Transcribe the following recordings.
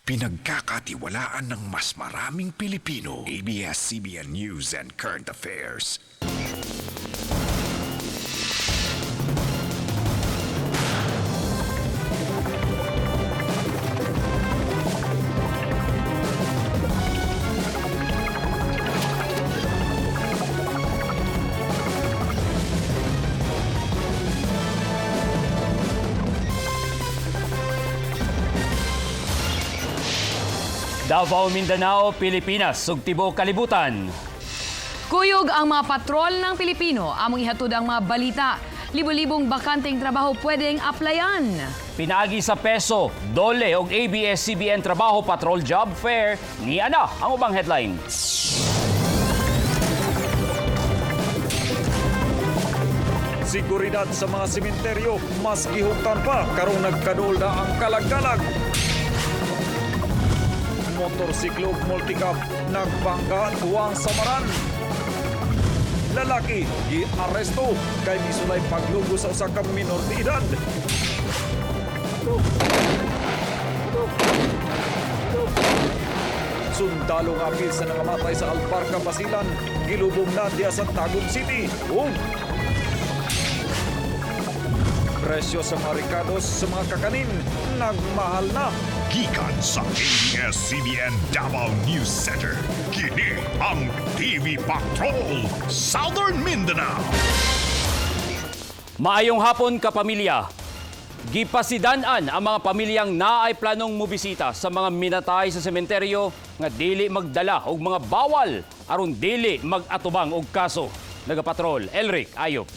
Pinagkakatiwalaan ng mas maraming Pilipino. ABS-CBN News and Current Affairs. Davao, Mindanao, Pilipinas, ug tibuok kalibutan. Kuyog ang mga patrol ng Pilipino among ihatod ang mga balita. Libo-libong bakanteng trabaho pwedeng applyan. Pinaagi sa peso, dole og ABS-CBN Trabaho Patrol Job Fair. Ni ana ang ubang headline. Seguridad sa mga sementeryo mas gihugtan pa karong nagkaduol na ang kalag-kalag. Motorsiklo multicab nagbangga tuwang samaran. Lalaki gi-aresto kay misulay paglugo sa usa ka minor de edad. Sundalo nga apil sa nangamatay sa Albarca, Basilan, gilubong na diya sa Tagum City. Presyo sa mga ricados sa mga kakanin nagmahal na. Gikan sa ABS-CBN Davao News Center. Kini ang TV Patrol, Southern Mindanao. Maayong hapon, kapamilya. Gipasidan-an ang mga pamilyang naay planong mobisita sa mga minatay sa sementeryo nga dili magdala og mga bawal aron dili mag-atubang og kaso. Nagapatrol, Elric Ayop.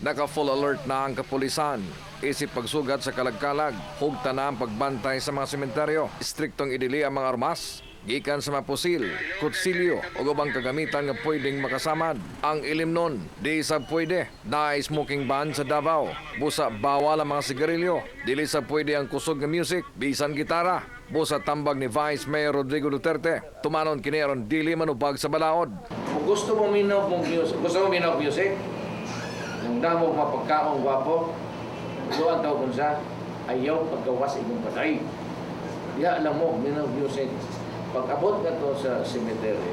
Naka-full alert na ang kapulisan. Isip pagsugat sa kalag-kalag, hugta na ang pagbantay sa mga sementeryo. Striktong idili ang mga armas, gikan sa mga pusil, kutsilyo o ubang kagamitan nga pwedeng makasamad. Ang ilim nun, di sa pwede. Naay smoking ban sa Davao. Busa bawal ang mga sigarilyo. Dili sa pwede ang kusog nga music, bisan gitara. Busa tambag ni Vice Mayor Rodrigo Duterte. Tumanon kini aron dili manubag sa balaod. Kung gusto mo minaw music, yung damo mapagkaong gwapo, doon daw kung sa ayaw paggawas igong patay. Diya alam mo, minaw music, pag abot ka to sa cemetery,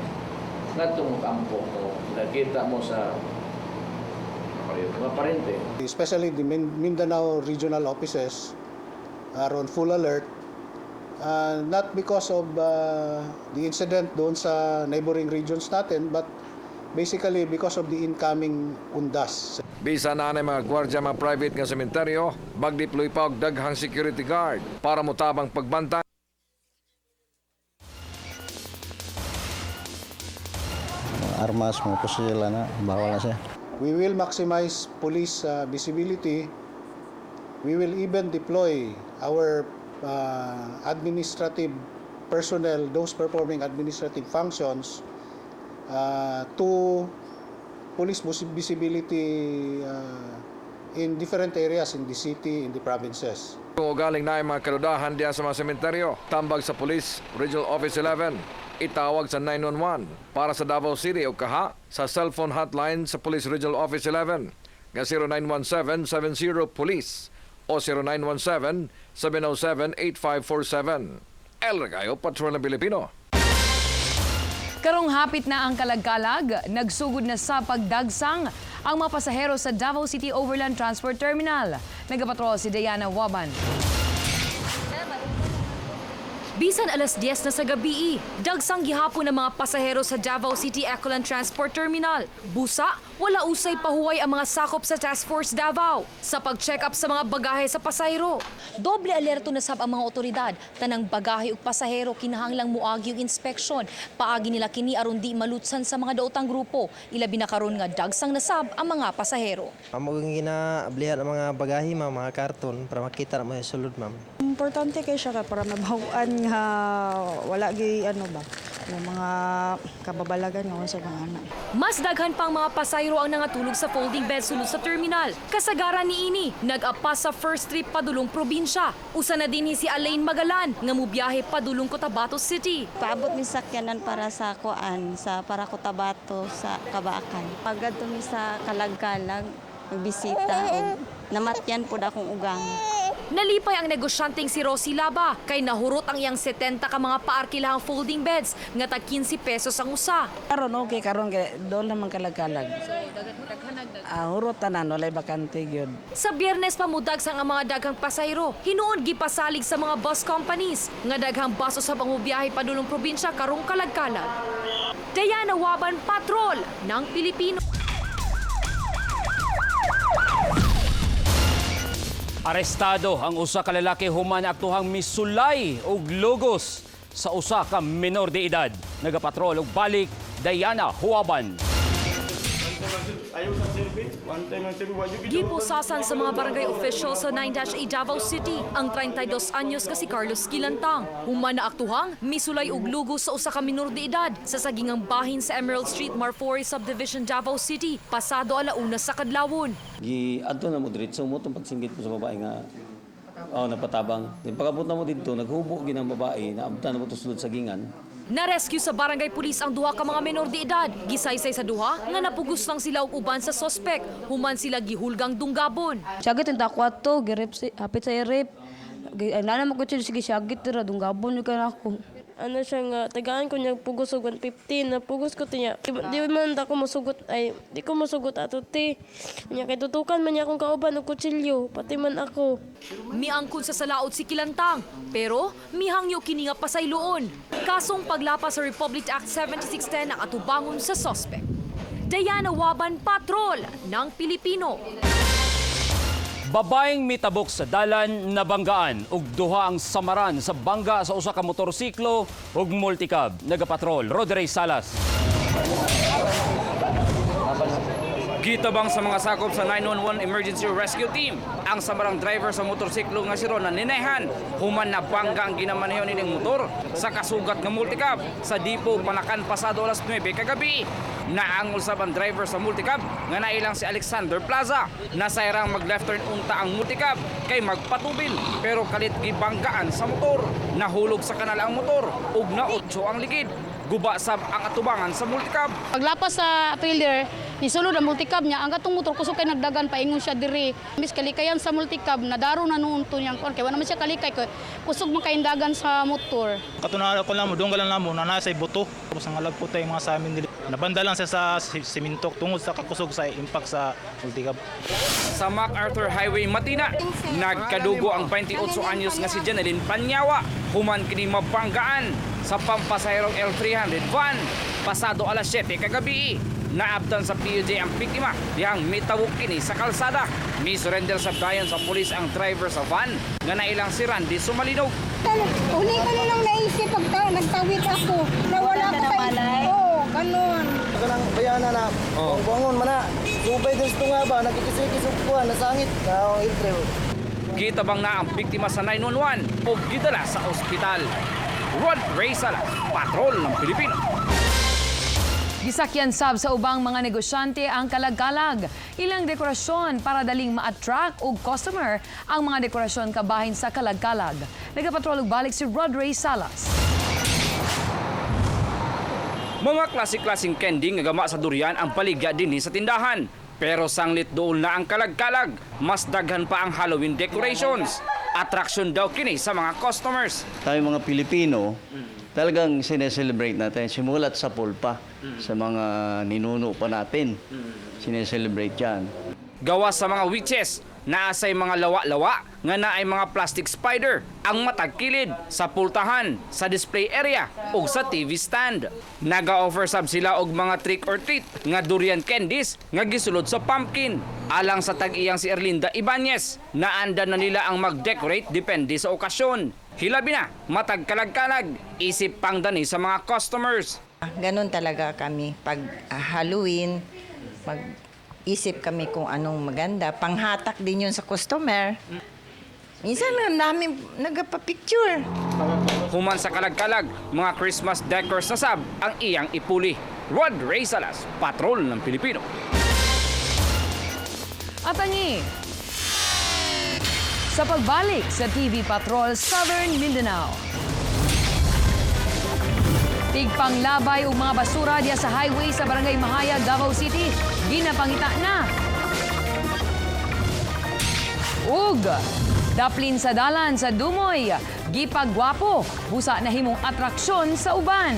nga itong kampo mo, nakita mo sa mga parente. Especially the Mindanao regional offices are on full alert, not because of the incident doon sa neighboring regions natin, but basically because of the incoming undas. Bisa na mga gwardya mga private nga sementeryo, magdeploy pa og daghang security guard para motabang pagbantay. Armas, mga pusil na, bawal na siya. We will maximize police visibility. We will even deploy our administrative personnel, those performing administrative functions, to police visibility in different areas in the city, in the provinces. Kung galing na mga kaludahan diyan sa mga sementeryo, tambag sa Police Regional Office 11, itawag sa 911 para sa Davao City o kaha sa cellphone hotline sa Police Regional Office 11 nga 0917-70-POLICE o 0917-707-8547. Elric Ayop, Patrol ng Pilipino. Karong hapit na ang kalagkalag, nagsugod na sa pagdagsang ang mga pasahero sa Davao City Overland Transport Terminal. Nagapatrol si Diana Waban. Bisan alas 10 na sa gabi, dagsang gihapon ng mga pasahero sa Davao City Ecoland Transport Terminal. Busa, wala usay pahuway ang mga sakop sa Task Force Davao sa pag-check up sa mga bagahe sa pasahero. Doble alerto na sab ang mga otoridad, tanang bagahe ug pasahero kinahanglang muagi og inspeksyon. Paagi nila kini aron di malutsan sa mga daotang grupo. Ilabi na karon nga dagsang nasab ang mga pasahero. Amo ginaablihan ang mga bagahe, mga karton para makita na mo sulod, ma'am. Importante kay siya para mabahuan nga wala gi yung mga kababalagan nga sa mga anak. Mas daghan pang mga pasayro ang nangatulog sa folding bed sulod sa terminal. Kasagaran ni ini, nag-apa sa first trip padulong probinsya. Usa na din si Alain Magalan nga mubiyahe padulong Cotabato City. Paabot mi sakyanan para sa para Cotabato sa Kabaakan. Pagad mi sa Kalagkalag, magbisita o namatyan pud akong ugang. Nalipay ang negosyanteng si Rosie Laba kay nahurot ang iyang 70 ka mga paarkilahang folding beds nga tag 15 pesos ang usa. Karon okay karon kay doon naman kalag-kalag. Hurot tanan walay bakante gyud. Sa Biyernes pamudag sang ang mga daghang pasahero, hinuon gipasalig sa mga bus companies nga daghang bus usab ang mobiyahe padulong probinsya karong kalag-kalag. Diana Waban, Patrol ng Pilipino. Arestado ang usa ka lalaki human aktuhang misulay og logos sa usa ka menor de edad. Nagapatrol og balik Diana Huaban. Gipusasan sa mga barangay officials sa 9-A Davao City ang 32 anyos nga si Carlos Gilantang. Human na aktuhang misulay og lugos sa usa ka minor de edad sa sagingang bahin sa Emerald Street, Marfori Subdivision, Davao City, pasado alauna sa kadlawon. Adto na mo diretso mo tong pagsinggit mo sa babae nga napatabang. Then pagabot na mo dito naghubo ginang babae na abtan mo to sulod sa gingan. Na-rescue sa barangay pulis ang duha ka mga menor de edad. Gisaysay sa duha nga napugos lang sila og uban sa sospek. Human sila gihulgang dunggabon. Syagit ang takwat to, girip hapit sa irip. Nana mo ko sige syagit tira dunggabon ka na ako. Ano siya nga, tagaan ko niya pugos og 115, napugos ko tiya. Di man ako masugot, di ko masugot ato ti. Niya kay tutukan man niya akong kauban og kutsilyo, pati man ako. Miangkon sa salaod si Kilantang, pero mihangyo kini nga pasayloon. Kasong paglapas sa Republic Act 7610 ang atubangon sa sospek. Diana Waban, Patrol ng Pilipino. Babaeng mitabok sa dalan nabanggaan ug duha ang samaran sa bangga sa usa ka motorsiklo ug multicab. Nagapatrol Rodrey Salas. Gitabang sa mga sakop sa 911 Emergency Rescue Team ang samarang driver sa motorsiklo nga si Ron na ninehan human na bangga ang ginamaneho nining motor sa kasugat nga multicab sa Dipo Panakan pasado alas 9 kagabi. Naangol sa ang driver sa multicab nga nailang si Alexander Plaza. Nasayrang mag-left turn unta ang multicab kay magpatubil pero kalit gibanggaan sa motor. Nahulog sa kanal ang motor ug naotso ang ligid. Guba sab ang atubangan sa multicab. Paglapas sa trailer, nisulod ang multicab niya. Ang katong motor kusog kay nagdagan paingon siya diri. Mis kalikayan sa multicab nadaro na noon to niyang kon kay wala man siya kalikay kay kusog man kay dagan sa motor. Katunala ko lang mo dong galan mo na nasa buto. Tapos ang alag po tayo mga sa amin dili. Nabanda lang siya sa siminto tungod sa kakusog sa impact sa multicab. Sa MacArthur Highway Matina, nagkadugo ang 28 anyos nga si Janeline Panyawa. Human kini mabanggaan sa pampasahirong L300 van pasado alas 7 kagabi. Naabtan sa PUJ ang biktima diyang mitawog kini sa kalsada. Misurrender sa dayon sa pulis ang driver sa van nga nailang si Randy Sumalinog. Uli ko na lang naisip pag nagtawid ako. Nawala ko tayo. Oo, ganun. Kanang bayana na bangon man na. Subay din ito nga ba nagkikisig-kisig ko nasangit na iltre. Gitabang na ang biktima sa 911 o gidala sa ospital. Rod Ray Salas, Patrol ng Pilipino. Gisakyan sab sa ubang mga negosyante ang kalag-kalag. Ilang dekorasyon para daling ma-attract og customer ang mga dekorasyon kabahin sa kalag-kalag. Nagapatrol og balik si Rod Ray Salas. Mga klase-klaseng candy nga gama sa durian ang paligya dinhi sa tindahan. Pero sanglit doon na ang kalag-kalag, mas daghan pa ang Halloween decorations. Attraction daw kini sa mga customers. Tayo mga Pilipino, talagang sineselebrate natin. Simulat sa pulpa, sa mga ninuno pa natin. Sineselebrate yan. Gawa sa mga witches, naasay mga lawa-lawa nga naay mga plastic spider ang matagkilid sa pultahan, sa display area o sa TV stand. Naga-offer sab sila og mga trick or treat nga durian candies nga gisulod sa pumpkin. Alang sa tag-iyang si Erlinda Ibanez, naanda na nila ang mag-decorate depende sa okasyon. Hilabi na, matag kalag-kalag, isip pang dani sa mga customers. Ganon talaga kami pag Halloween, mag-isip kami kung anong maganda. Panghatak din yun sa customer. Minsan na namin nagpa-picture. Human sa kalag-kalag, mga Christmas decors na sab ang iyang ipuli. Rod Ray Salas, Patrol ng Pilipino. At ani, sa pagbalik sa TV Patrol Southern Mindanao. Tigpanglabay og mga basura diya sa highway sa Barangay Mahaya, Davao City. Ginapangita na. Ug Daplin sa dalan sa Dumoy, gipagwapo, busa na himong atraksyon sa uban.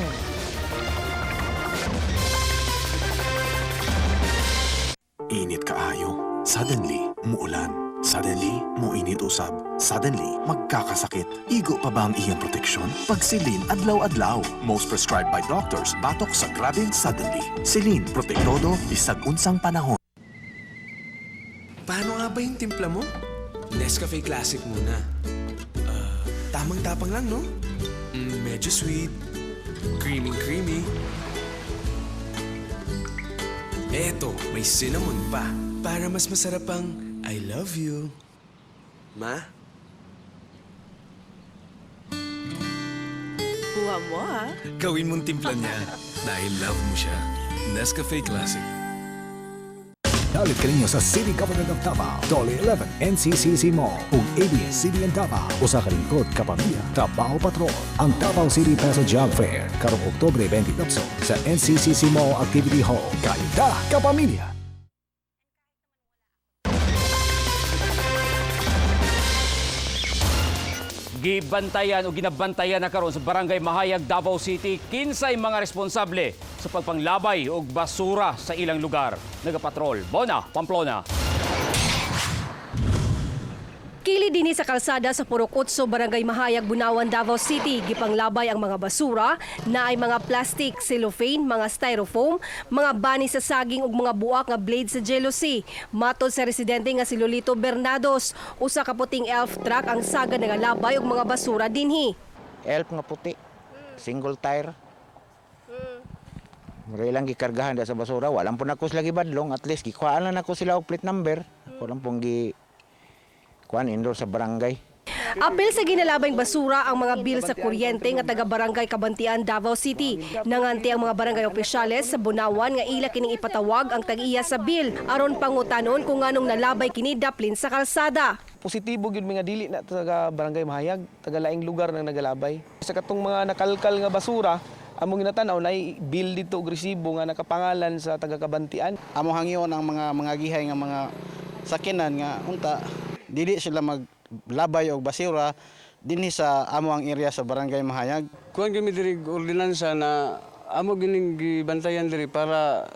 Init kaayo. Suddenly, muulan. Suddenly, muinit usab. Suddenly, magkakasakit. Igo pa ba ang iyang proteksyon? Pagsilin adlaw-adlaw. Most prescribed by doctors, batok sa grabing suddenly. Silin, protektodo, bisag unsang panahon. Paano nga ba yung timpla mo? Nescafe Classic muna. Tamang-tapang lang, no? Medyo sweet. Creamy. Eto, may cinnamon pa. Para mas masarap ang I love you. Ma? Buha mo, ha? Gawin mong timpla niya dahil love mo siya. Nescafe Classic. Dalit ka ninyo sa City Government of Davao, Dolly 11, NCCC Mall, ug ABS-CBN Davao. Usa ka lingkod kapamilya, Trabaho Patrol. Ang Davao City Peso Job Fair, karong Oktubre 20 sa NCCC Mall Activity Hall. Kaita kapamilya! Gibantayan o ginabantayan na karon sa Barangay Mahayag, Davao City, kinsay mga responsable sa pagpanglabay og basura sa ilang lugar. Nagapatrol, Bona, Pamplona. Kili dinhi sa kalsada sa Purok 8, Barangay Mahayag, Bunawan, Davao City. Gipanglabay ang mga basura na ay mga plastic, cellophane, mga styrofoam, mga bani sa saging ug mga buak nga blade sa jealousy. Matod sa residente nga si Lolito Bernados, usa ka puting elf truck ang sagad nga labay og mga basura dinhi. Elf nga puti, single tire. Mura lang gikargahan da sa basura, walang po nakos lagi badlong, at least gikuhaan lang ako sila og plate number. Walang pong kuan indoor sa barangay. Apil sa ginalabang basura ang mga bil sa kuryente nga taga-barangay Kabantian, Davao City. Nanganti ang mga barangay opisyales sa Bunawan nga ila kining ipatawag ang tag-iya sa bil aron pangutanon kung anong nalabay kini daplin sa kalsada. Positibo gyud mga dili na taga Barangay Mahayag, taga laing lugar nang nagalabay. Sa katong mga nakalkal nga basura, among ginatanaw na bil dito og resibo nga nakapangalan sa taga Kabantian. Amo hangyon ang mga gihay nga mga sakinan nga unta dili sila maglabay og basura dinhi sa amo ang area sa Barangay Mahayag. Kuan gyud mi diri ordinansa na amo gining gibantayan diri para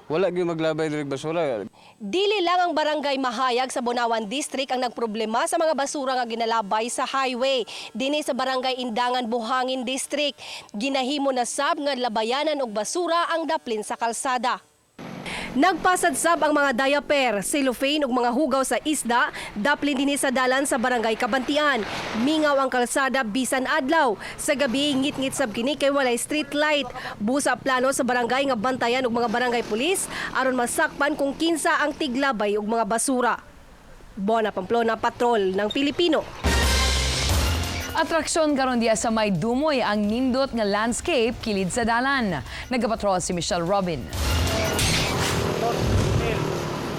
wala gyud maglabay diri basura. Dili lang ang Barangay Mahayag sa Bunawan District ang nagproblema sa mga basura nga ginalabay sa highway. Dinhi sa Barangay Indangan, Buhangin District, ginahimo na sab nga labayanan og basura ang daplin sa kalsada. Nagpasadsab ang mga diaper, cellophane ug mga hugaw sa isda, daplin dinhi sa dalan sa Barangay Kabantian. Mingaw ang kalsada bisan adlaw. Sa gabi ngit-ngit sab kini kay walay street light. Busa plano sa barangay nga bantayan og mga barangay pulis aron masakpan kung kinsa ang tiglabay og mga basura. Bona, Pamplona, Patrol ng Pilipino. Atraksyon karon diya sa May Dumoy ang nindot nga landscape kilid sa dalan. Nagapatrol si Michelle Robin.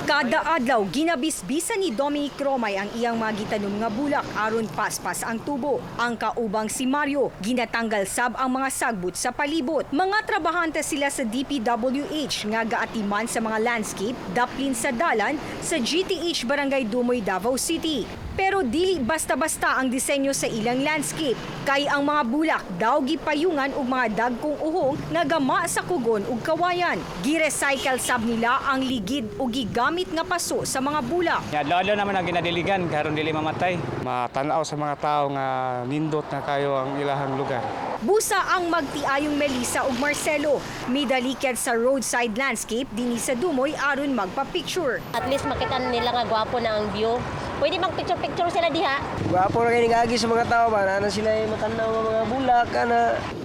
Kada adlaw ginabisbisan ni Dominic Romay ang iyang mga gitanom nga bulak aron paspas ang tubo. Ang kaubang si Mario ginatanggal sab ang mga sagbot sa palibot. Mga trabahante sila sa DPWH nga gaatiman sa mga landscape daplin sa dalan sa GTH Barangay Dumoy, Davao City. Pero dili basta-basta ang disenyo sa ilang landscape. Kay ang mga bulak daw gipayungan og mga dagkong uhong nga gama sa kugon ug kawayan. Gi-recycle sab nila ang ligid o gigamit nga paso sa mga bulak. Adlaw-adlaw naman ang ginadiligan karon dili mamatay. Matanaw sa mga tao nga nindot na kayo ang ilahang lugar. Busa ang magtiayong Melissa ug Marcelo, midalikad sa roadside landscape dinhi sa Dumoy aron magpa-picture. At least makita nila nga gwapo na ang view. Pwede mag-picture-picture sila diha. Gwapo na kayo agi sa mga tao ba? Na sila matanaw ng mga bulak.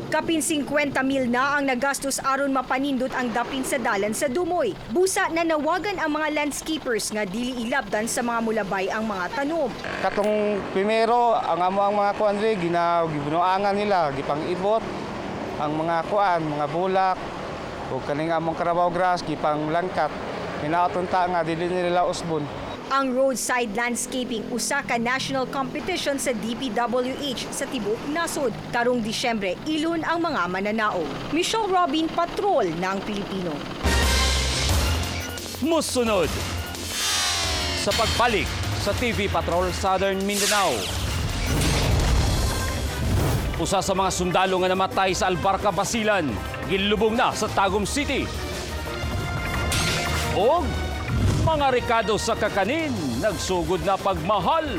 Kapin 50,000 na ang nagastos aron mapanindot ang daplin sa dalan sa Dumoy. Busa na nawagan ang mga landscapers nga dili ilabdan sa mga mulabay ang mga tanom. Katong primero, ang mga kuan diri gibunuangan nila, gipang-ibot ang mga kuan, mga bulak ug kaning among Carabao grass gipang langkat. Hinaotunta nga dili nila usbon. Ang roadside landscaping usa ka national competition sa DPWH sa tibuok nasod. Karong Disyembre, ilun ang mga mananao. Michelle Robin, Patrol ng Pilipino. Musunod sa pagbalik sa TV Patrol Southern Mindanao. Usa sa mga sundalo nga namatay sa Albarca, Basilan, gilubong na sa Tagum City. O mga rekado sa kakanin, nagsugod na pagmahal.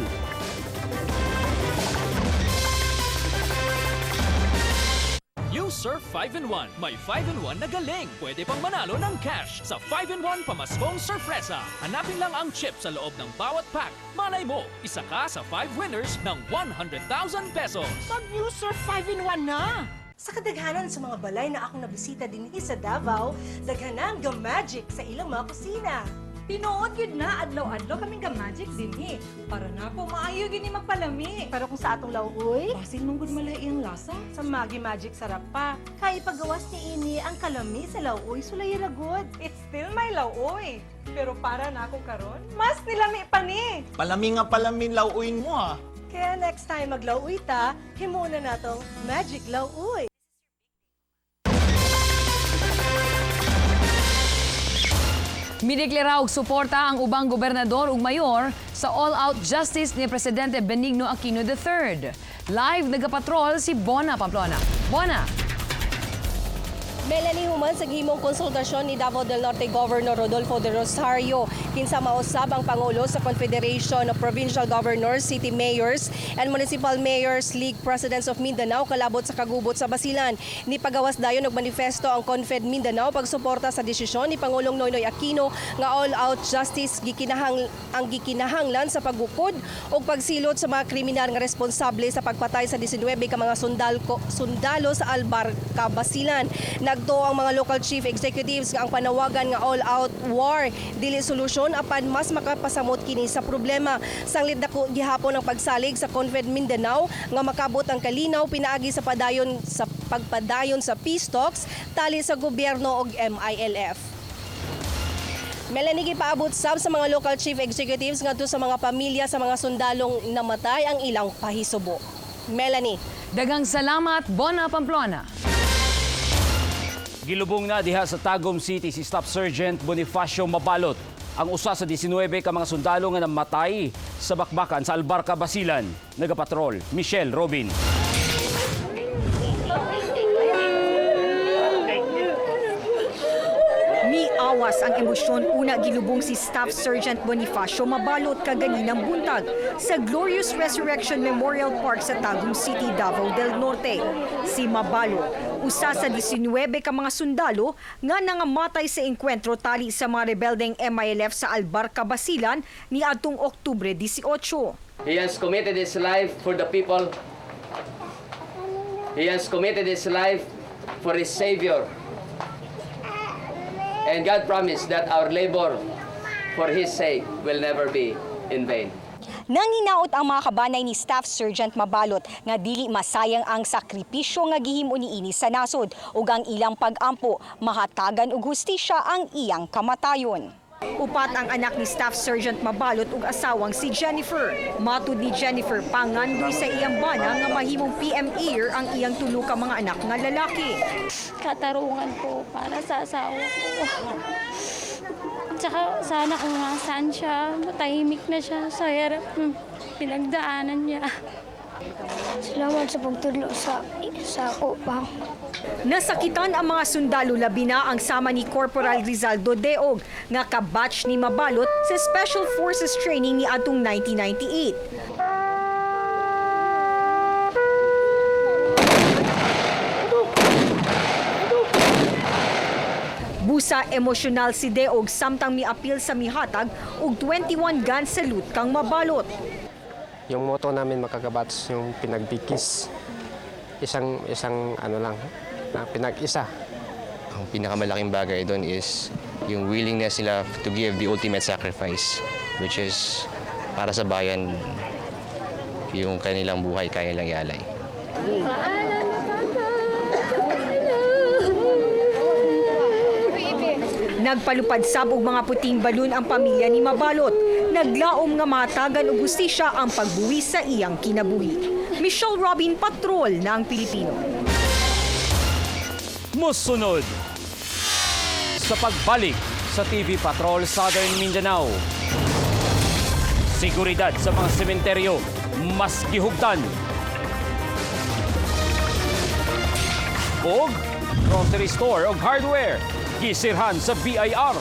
New Surf 5-in-1. May 5-in-1 na galing. Pwede pang manalo ng cash sa 5-in-1 Pamaskong Surpresa. Hanapin lang ang chip sa loob ng bawat pack. Malay mo, isa ka sa 5 winners ng 100,000 pesos. Mag-New Surf 5-in-1 na! Sa kadaghanan sa mga balay na akong nabisita din sa Davao, daghanan ga-magic sa ilang mga kusina. Tinuod yun na, adlaw-adlaw kaming ka-magic din eh. Para na po, maayo gini magpalami. Pero kung sa atong lauoy, basin mong good malay iyang lasa. sa Maggi Magic sarap pa. Kaya pagawas ni ini ang kalami sa lauoy, sulay ragod. It's still my lauoy. Pero para na ako karon, mas nilami pa ni. Palami nga palamin lauuin mo ah. Kaya next time maglauoy ta, himuna natong Magic Lauoy. Mideklara og suporta ang ubang gobernador ug mayor sa all-out justice ni Presidente Benigno Aquino III. Live nagapatrol si Bona Pamplona. Bona! Melanie human sa gihimong konsultasyon ni Davao del Norte Governor Rodolfo de Rosario kinsa mausab ang pangulo sa Confederation of Provincial Governors, City Mayors and Municipal Mayors League Presidents of Mindanao kalabot sa kagubot sa Basilan. Ni pagawas dayon og manifesto ang Confed Mindanao pagsuporta sa desisyon ni Pangulong Noynoy Aquino nga all-out justice gikinahanglan sa paggukod ug pagsilot sa mga kriminal nga responsable sa pagpatay sa 19 ka mga sundalo sa Albarca, Basilan. Nagto ang mga local chief executives nga ang panawagan nga all-out war dili solusyon apan mas makapasamot kini sa problema. Sanglit dako gihapon ang pagsalig sa Confed Mindanao nga makabot ang kalinaw pinaagi sa pagpadayon sa peace talks tali sa gobyerno ug MILF. Melanie gipaabot sab sa mga local chief executives ngadto sa mga pamilya sa mga sundalong namatay ang ilang pahisubo. Melanie. Daghang salamat, Bona Pamplona. Gilubong na diha sa Tagum City si Staff Sergeant Bonifacio Mabalot, ang usa sa 19 ka mga sundalo nga namatay sa bakbakan sa Albarca, Basilan. Nagapatrol, Michelle Robin. Miawas ang emosyon una gilubong si Staff Sergeant Bonifacio Mabalot kaganinang buntag sa Glorious Resurrection Memorial Park sa Tagum City, Davao del Norte. Si Mabalot, usa sa 19 ka mga sundalo nga nangamatay sa engkwentro tali sa mga rebeldeng MILF sa Albarca, Basilan ni adtong Oktubre 18. He has committed his life for the people. He has committed his life for his Savior. And God promised that our labor for His sake will never be in vain. Nanginaot ang mga kabanay ni Staff Sergeant Mabalot nga dili masayang ang sakripisyo nga gihimo niini sa nasod ug ang ilang pag-ampo mahatagan og hustisya ang iyang kamatayon. Upat ang anak ni Staff Sergeant Mabalot ug asawang si Jennifer. Matud ni Jennifer, pangandoy sa iyang bana nga mahimong PM ear ang iyang tulo ka mga anak nga lalaki. Katarungan ko para sa asawa ko. Tsaka sana kung nasaan siya, matahimik na siya sa hirap pinagdaanan niya. Salamat sa pagtulong sa ako pa. Nasakitan ang mga sundalo labi na ang sama ni Corporal Rizaldo Deog nga kabatch ni Mabalot sa Special Forces Training ni atong 1998. Busa emosyonal si Deog samtang miapil sa mihatag og 21 gun salute kang Mabalot. Yung motto namin makakabats yung pinagbigkis. Isang ano lang, pinag-isa. Ang pinakamalaking bagay doon is yung willingness nila to give the ultimate sacrifice, which is para sa bayan, yung kanilang buhay kaya lang ialay. Nagpalupad sab og mga puting balon ang pamilya ni Mabalot. Naglaom nga matagan og hustisya ang pagbuwi sa iyang kinabuhi. Michelle Robin, Patrol ng Pilipino. Musunod sa pagbalik sa TV Patrol Southern Mindanao. Seguridad sa mga sementeryo mas gihugdan. Og grocery store og hardware gisirhan sa BIR.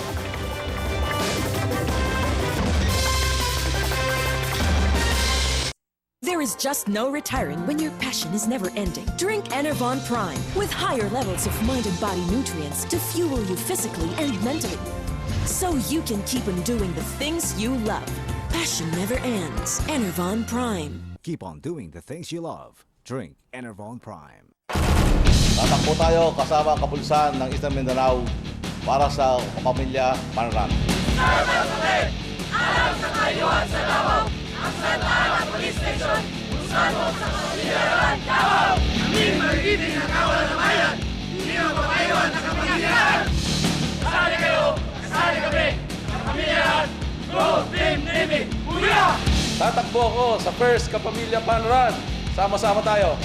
There is just no retiring when your passion is never ending. Drink Enervon Prime with higher levels of mind and body nutrients to fuel you physically and mentally. So you can keep on doing the things you love. Passion never ends. Enervon Prime. Keep on doing the things you love. Drink Enervon Prime. Tatakbo tayo kasama ang kapulisan ng Eastern Mindanao para sa pamilya Panran. Alam sa kayuhan sa Davao, ang Santa Police Station, kung saan mo sa pamilyaran Davao. Kami magiging ang kawalan ng bayan, hindi ang papayuhan ng kapamilyaran. Kasali kayo, kasali kami, kapamilyaran, Go Team Navy, Buya! Tatakbo ako sa First Kapamilya Panran. Sama-sama tayo.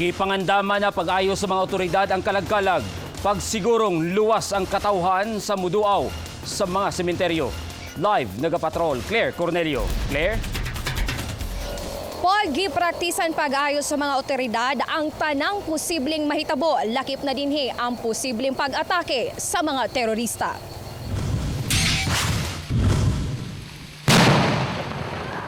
Gipangandama na pag-ayos sa mga otoridad ang kalagkalag pagsigurong luwas ang katauhan sa muduaw sa mga sementeryo. Live nagapatrol Claire Cornelio. Claire? Paul, gipraktisan pag-ayos sa mga otoridad ang tanang posibleng mahitabo. Lakip na dinhi ang posibleng pag-atake sa mga terorista.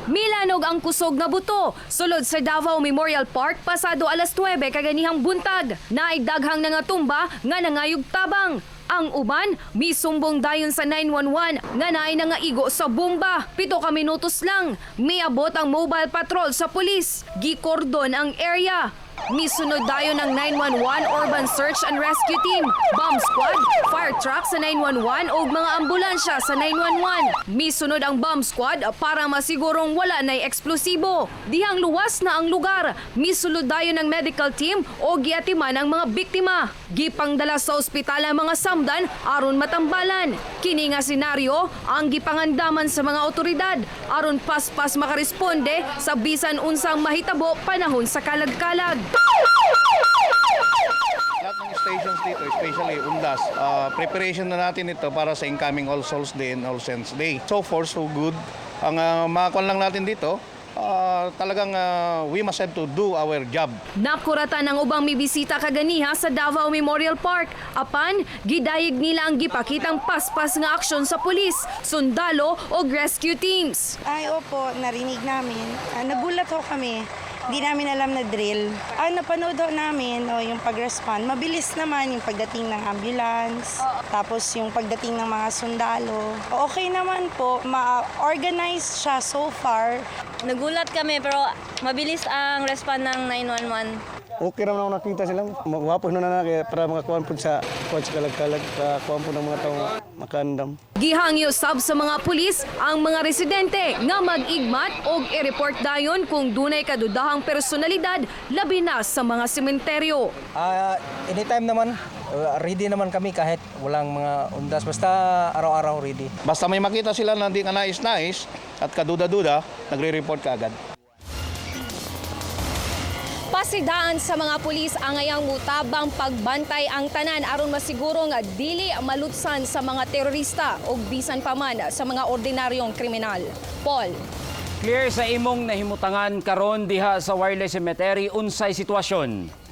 Milanog ang kusog nga buto. Sulod sa Davao Memorial Park, pasado alas 9 kaganihang buntag. Naidaghang na nga tumba nga nangayog tabang. Ang uban, misumbong dayon sa 911 nga naay na nga igo sa bomba. 7 ka minutos lang, miabot ang mobile patrol sa pulis. Gikordon ang area. Misunod dayon ng 911 Urban Search and Rescue Team, bomb squad, fire truck sa 911 ug mga ambulansya sa 911. Misunod ang bomb squad para masigurong wala na'y eksplosibo. Dihang luwas na ang lugar, misulod dayon ng medical team o giatiman ang mga biktima. Gipangdala sa ospital ang mga samdan aron matambalan. Kini nga senaryo ang gipangandaman sa mga otoridad aron paspas makaresponde sa bisan unsang mahitabo panahon sa kalagkalag. Lahat ng stations dito, especially Undas, preparation na natin ito para sa incoming All Souls Day and All Saints Day. So far, so good. Ang makakuan lang natin dito, talagang we must have to do our job. Nakuratan ang ubang mibisita kaganiha sa Davao Memorial Park. Apan, gidayeg nila ang gipakitang paspas nga aksyon sa pulis, sundalo o rescue teams. Ay, opo, narinig namin. Nagulat ho kami. Hindi namin alam na drill. Napanood ho namin yung pag-respond. Mabilis naman yung pagdating ng ambulance, tapos yung pagdating ng mga sundalo. Okay naman po, ma-organize siya so far. Nagulat kami pero mabilis ang respond ng 911. Okay naman ako nakita sila. Magwapos na kaya para makakuha po sa kalagkalag, makakuha po ng mga taong makaandam. Gihangyo sab sa mga pulis ang mga residente nga mag-igmat o i-report dayon kung dunay kadudahang personalidad labi na sa mga sementeryo. Anytime naman, ready naman kami kahit walang mga undas. Basta araw-araw ready. Basta may makita sila na hindi ka nais-nais at kaduda-duda, nagre-report ka agad. Pasidaan sa mga pulis ang ngayang mutabang pagbantay ang tanan aron masiguro nga dili malutsan sa mga terorista o bisan pa man sa mga ordinaryong kriminal. Paul. Clear sa imong nahimutangan karon diha sa Wireless Cemetery unsay sitwasyon?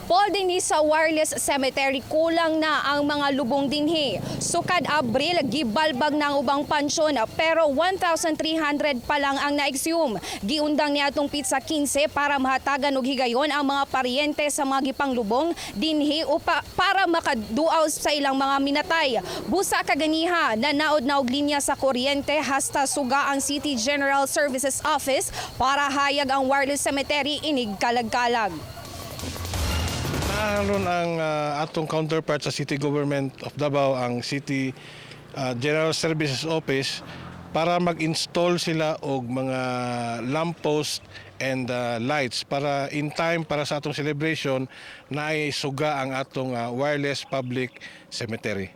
Paul, dinhi sa Wireless Cemetery kulang na ang mga lubong dinhi. Sukad Abril, gibalbag na ang ubang pansyon pero 1,300 pa lang ang na-exhume. Giundang niya atong Pizza 15 para mahatagan og higayon ang mga paryente sa mga gipanglubong dinhi para makaduaw sa ilang mga minatay. Busa kaganiha, nanaod na og linya sa kuryente hasta suga ang City General Services Office para hayag ang Wireless Cemetery inig kalag-kalag. Naroon ang atong counterpart sa City Government of Davao, ang City General Services Office, para mag-install sila og mga lamppost and lights para in time para sa atong celebration na ay suga ang atong wireless public cemetery.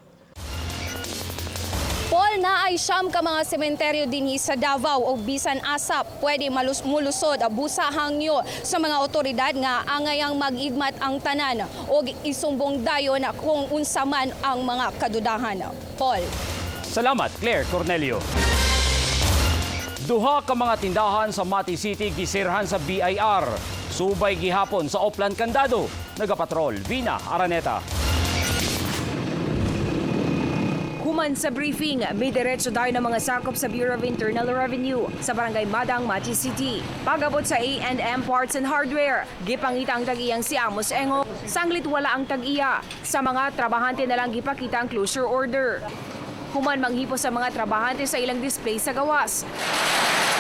Paul, na ay siyam ka mga sementeryo dinhi sa Davao o bisan asap pwede mulusod busa hangyo sa mga otoridad nga angayang mag-idmat ang tanan o isumbong dayon kung unsa man ang mga kadudahan. Paul. Salamat, Claire Cornelio. Duha ka mga tindahan sa Mati City gisirhan sa BIR. Subay gihapon sa Oplan Candado. Nagapatrol, Vina Araneta. Human sa briefing, may diretso daw ng mga sakop sa Bureau of Internal Revenue sa Barangay Madang, Mati City. Pagabot sa A&M Parts and Hardware, gipangita ang tag-iyang si Amos Engo. Sanglit wala ang tag-iya. Sa mga trabahante na lang gipakita ang closure order. Human manghipo sa mga trabahante sa ilang display sa gawas.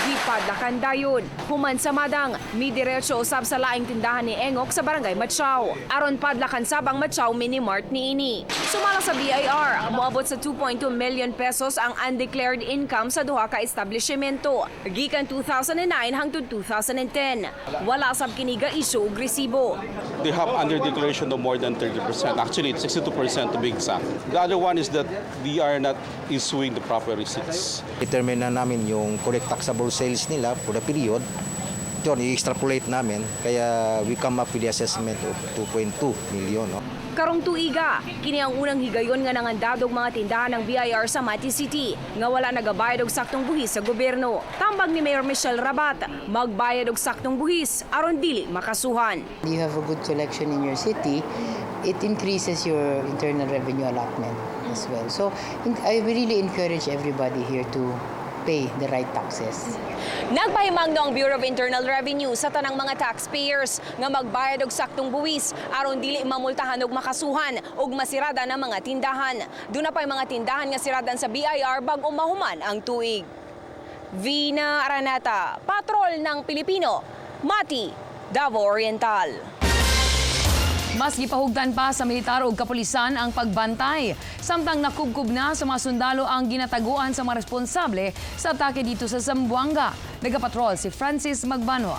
Gipadlakan dayon. Human sa Madang, may diretso usab sa laing tindahan ni Engok sa Barangay Matsaw. Aron padlakan sabang Matsaw Mini Mart niini. Sumala sa BIR, moabot sa 2.2 million pesos ang undeclared income sa duha ka establishmento. Gikan 2009 hangtod 2010. Wala sab kini ga isyu og resibo. They have under declaration of more than 30%. Actually, it's 62% to be exact. The other one is that they are not issuing the proper receipts. Determine na namin yung correct taxable sales nila for the period. Ito, i-extrapolate namin. Kaya we come up with the assessment of 2.2 million. No? Karong tuiga, kini ang unang higayon nga nangandadog mga tindahan ng BIR sa Mati City nga wala nagabayad og saktong buhis sa gobyerno. Tambag ni Mayor Michelle Rabat, magbayad og saktong buhis aron dili makasuhan. You have a good collection in your city, it increases your internal revenue allotment as well. So I really encourage everybody here to pay the right taxes. Nagpahimang no ang Bureau of Internal Revenue sa tanang mga taxpayers nga magbayad og saktong buwis aron dili mamultahan og makasuhan og masirada ng mga tindahan. Doon na pa'y mga tindahan nga siradan sa BIR bag umahuman ang tuig. Vina Araneta, Patrol ng Pilipino, Mati, Davao Oriental. Mas gipahugdan pa sa militar ug kapulisan ang pagbantay. Samtang nakubkub na sa mga sundalo ang ginataguan sa mga responsable sa atake dito sa Zamboanga. Nagapatrol si Francis Magbanwa.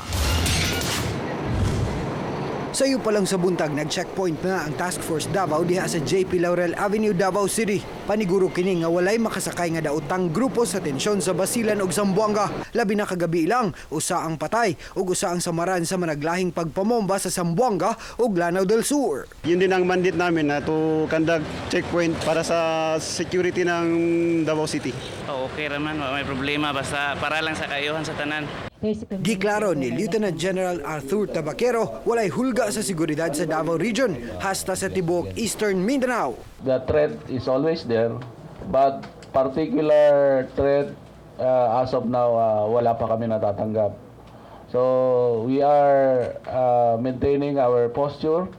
Sayo pa lang sa buntag, nag-checkpoint na ang Task Force Davao diha sa JP Laurel Avenue, Davao City. Paniguro kini nga walay makasakay nga daotang grupo sa tensyon sa Basilan ug Zamboanga. Labi na kagabi lang, usa ang patay ug usa ang samaran sa managlahing pagpamomba sa Zamboanga ug Lanao del Sur. Yun din ang mandate namin na to conduct checkpoint para sa security ng Davao City. Okay raman, may problema basta para lang sa kayuhan sa tanan. Giklaro ni Lieutenant General Arthur Tabaquero, walay hulga sa seguridad sa Davao Region, hasta sa tibuok Eastern Mindanao. The threat is always there, but particular threat as of now wala pa kami natatanggap. So we are maintaining our posture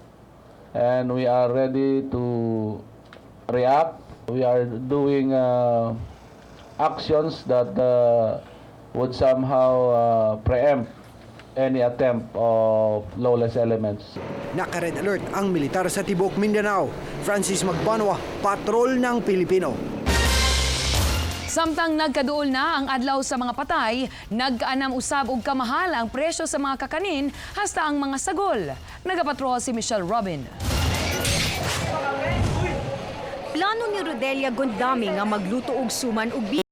and we are ready to react. We are doing actions that would somehow preempt any attempt of lawless elements. Naka-red alert ang militar sa tibuok Mindanao. Francis Magbanwa, Patrol ng Pilipino. Samtang nagkaduol na ang adlaw sa mga patay, nag-anam usab og kamahal ang presyo sa mga kakanin hasta ang mga sagol. Nagapatrol si Michelle Robin. Plano ni Rodelia Gondami nga magluto og suman ug